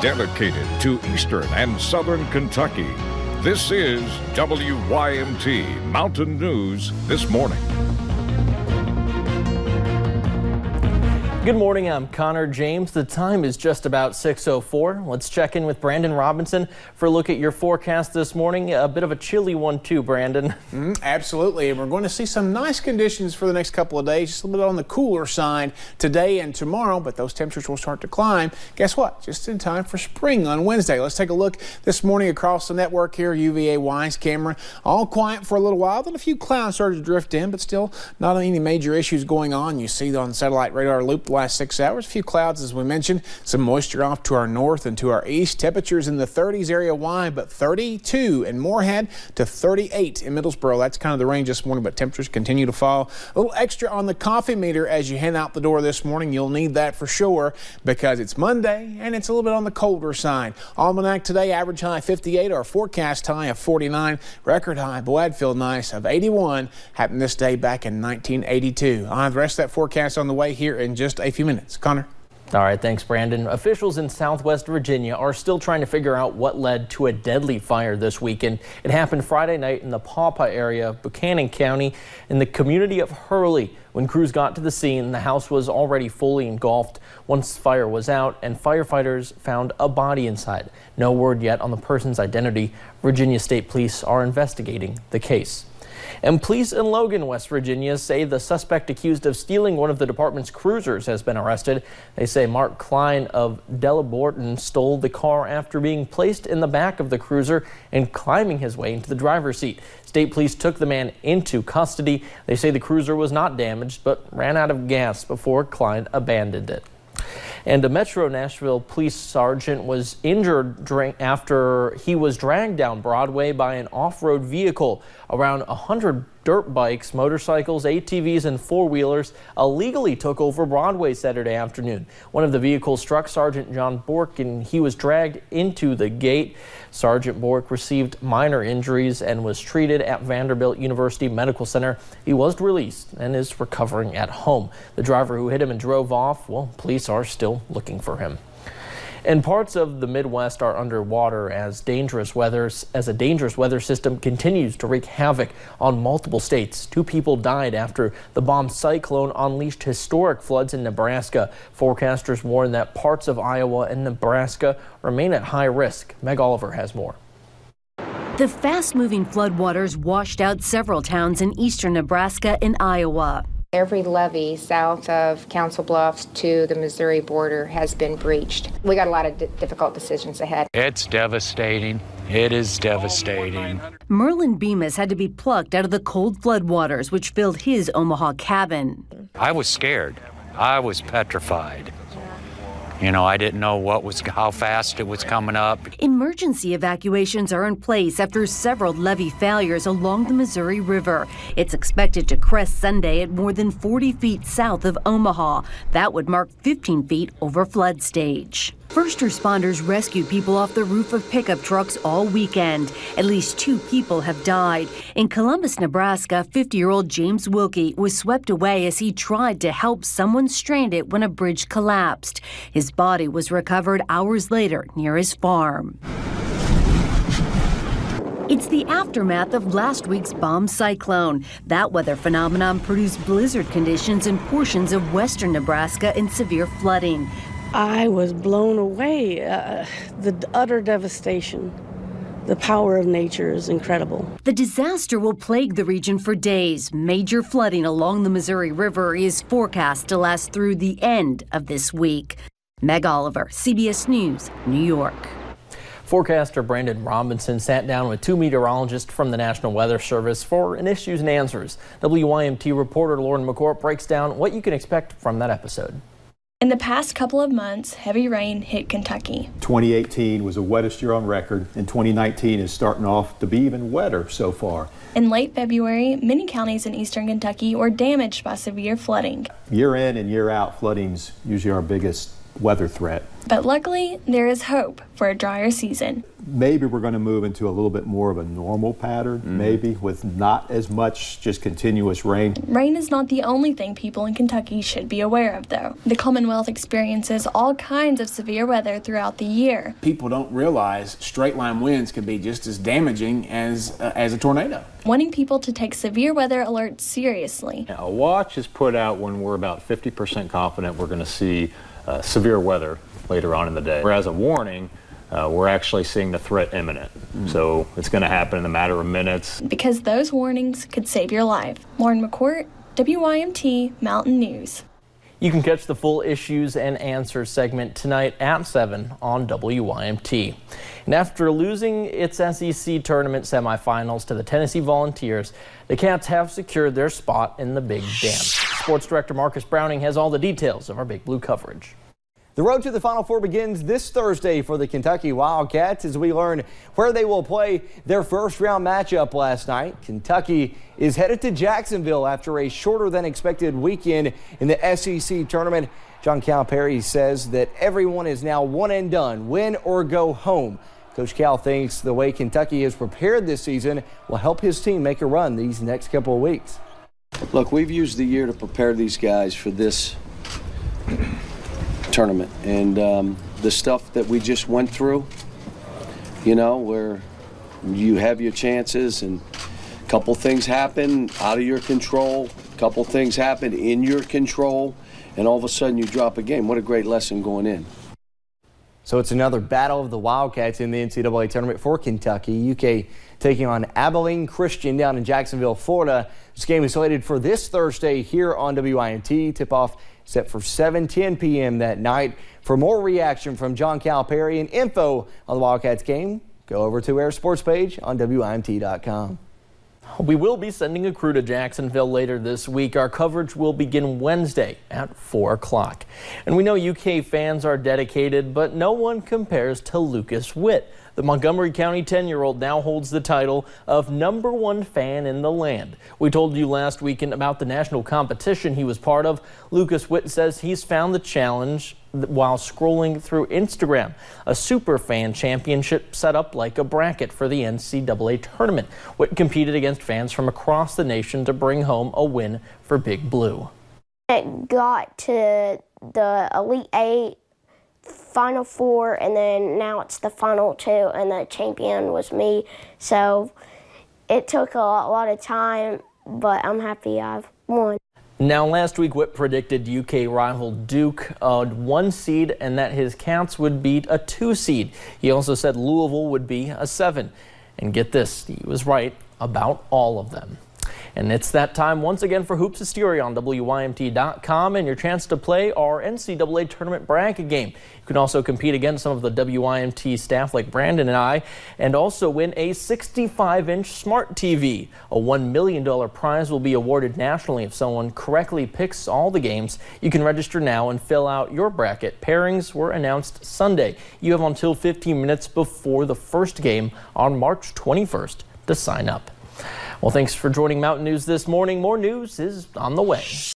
dedicated to Eastern and Southern Kentucky. This is WYMT Mountain News This Morning. Good morning, I'm Connor James. The time is just about 6:04. Let's check in with Brandon Robinson for a look at your forecast this morning. A bit of a chilly one too, Brandon. Absolutely, and we're going to see some nice conditions for the next couple of days, just a little bit on the cooler side today and tomorrow, but those temperatures will start to climb. Guess what? Just in time for spring on Wednesday. Let's take a look this morning across the network here, UVA-wise camera. All quiet for a little while, then a few clouds started to drift in, but still not any major issues going on. You see on the satellite radar loop the last 6 hours. A few clouds, as we mentioned, some moisture off to our north and to our east. Temperatures in the 30s area wide, but 32 in Moorhead to 38 in Middlesboro. That's kind of the range this morning, but temperatures continue to fall. A little extra on the coffee meter as you head out the door this morning. You'll need that for sure because it's Monday and it's a little bit on the colder side. Almanac today, average high 58, our forecast high of 49. Record high, boy, I'd feel nice, of 81. Happened this day back in 1982. I'll have the rest of that forecast on the way here in just a few minutes. Connor? All right, thanks, Brandon. Officials in Southwest Virginia are still trying to figure out what led to a deadly fire this weekend. It happened Friday night in the Paw Paw area of Buchanan County in the community of Hurley. When crews got to the scene, the house was already fully engulfed. Once the fire was out and firefighters found a body inside. No word yet on the person's identity. Virginia State Police are investigating the case. And police in Logan, West Virginia say the suspect accused of stealing one of the department's cruisers has been arrested. They say Mark Klein of Delaborton stole the car after being placed in the back of the cruiser and climbing his way into the driver's seat. State police took the man into custody. They say the cruiser was not damaged but ran out of gas before Klein abandoned it. And a Metro Nashville police sergeant was injured after he was dragged down Broadway by an off-road vehicle. Around 100 dirt bikes, motorcycles, ATVs, and four-wheelers illegally took over Broadway Saturday afternoon. One of the vehicles struck Sergeant John Bork and he was dragged into the gate. Sergeant Bork received minor injuries and was treated at Vanderbilt University Medical Center. He was released and is recovering at home. The driver who hit him and drove off, well, police are still looking for him. And parts of the Midwest are underwater as a dangerous weather system continues to wreak havoc on multiple states. 2 people died after the bomb cyclone unleashed historic floods in Nebraska. Forecasters warn that parts of Iowa and Nebraska remain at high risk. Meg Oliver has more. The fast-moving floodwaters washed out several towns in eastern Nebraska and Iowa. Every levee south of Council Bluffs to the Missouri border has been breached. We got a lot of difficult decisions ahead. It's devastating. It is devastating. Merlin Bemis had to be plucked out of the cold floodwaters, which filled his Omaha cabin. I was scared. I was petrified. You know, I didn't know how fast it was coming up. Emergency evacuations are in place after several levee failures along the Missouri River. It's expected to crest Sunday at more than 40 feet south of Omaha. That would mark 15 feet over flood stage. First responders rescued people off the roof of pickup trucks all weekend. At least 2 people have died. In Columbus, Nebraska, 50-year-old James Wilkie was swept away as he tried to help someone stranded when a bridge collapsed. His body was recovered hours later near his farm. It's the aftermath of last week's bomb cyclone. That weather phenomenon produced blizzard conditions in portions of western Nebraska and severe flooding. I was blown away. The utter devastation. The power of nature is incredible. The disaster will plague the region for days. Major flooding along the Missouri River is forecast to last through the end of this week. Meg Oliver, CBS News, New York. Forecaster Brandon Robinson sat down with 2 meteorologists from the National Weather Service for an issues and answers. WYMT reporter Lauren McCourt breaks down what you can expect from that episode. In the past couple of months, heavy rain hit Kentucky. 2018 was the wettest year on record, and 2019 is starting off to be even wetter so far. In late February, many counties in eastern Kentucky were damaged by severe flooding. Year in and year out, flooding's usually our biggest weather threat. But luckily, there is hope for a drier season. Maybe we're going to move into a little bit more of a normal pattern, maybe with not as much just continuous rain. Rain is not the only thing people in Kentucky should be aware of, though. The Commonwealth experiences all kinds of severe weather throughout the year. People don't realize straight line winds can be just as damaging as a tornado. Wanting people to take severe weather alerts seriously. A watch is put out when we're about 50% confident we're going to see severe weather later on in the day. Whereas a warning, we're actually seeing the threat imminent. So it's going to happen in a matter of minutes. Because those warnings could save your life. Lauren McCourt, WYMT Mountain News. You can catch the full issues and answers segment tonight at 7 on WYMT. And after losing its SEC tournament semifinals to the Tennessee Volunteers, the Cats have secured their spot in the Big Dance. Sports Director Marcus Browning has all the details of our Big Blue coverage. The road to the Final Four begins this Thursday for the Kentucky Wildcats as we learn where they will play their first-round matchup last night. Kentucky is headed to Jacksonville after a shorter-than-expected weekend in the SEC tournament. John Calipari says that everyone is now one and done, win or go home. Coach Cal thinks the way Kentucky is prepared this season will help his team make a run these next couple of weeks. Look, we've used the year to prepare these guys for this tournament, and the stuff that we just went through, you know, where you have your chances and a couple things happen out of your control, a couple things happen in your control, and all of a sudden you drop a game. What a great lesson going in. So it's another battle of the Wildcats in the NCAA tournament for Kentucky. UK taking on Abilene Christian down in Jacksonville, Florida. This game is slated for this Thursday here on WYMT. Tip-off set for 7:10 p.m. that night. For more reaction from John Calipari and info on the Wildcats game, go over to our sports page on WYMT.com. We will be sending a crew to Jacksonville later this week. Our coverage will begin Wednesday at 4 o'clock. And we know UK fans are dedicated, but no one compares to Lucas Witt. The Montgomery County 10-year-old now holds the title of #1 fan in the land. We told you last weekend about the national competition he was part of. Lucas Witt says he's found the challenge while scrolling through Instagram. A super fan championship set up like a bracket for the NCAA tournament. Witt competed against fans from across the nation to bring home a win for Big Blue. It got to the Elite 8, Final 4, and then now it's the Final 2, and the champion was me. So it took a lot of time, but I'm happy I've won. Now, last week, Witt predicted UK rival Duke a 1 seed and that his Cats would beat a 2 seed. He also said Louisville would be a 7. And get this, he was right about all of them. And it's that time once again for Hoops Hysteria on WYMT.com and your chance to play our NCAA tournament bracket game. You can also compete against some of the WYMT staff like Brandon and I, and also win a 65-inch smart TV. A $1 million prize will be awarded nationally if someone correctly picks all the games. You can register now and fill out your bracket. Pairings were announced Sunday. You have until 15 minutes before the first game on March 21st to sign up. Well, thanks for joining Mountain News this morning. More news is on the way.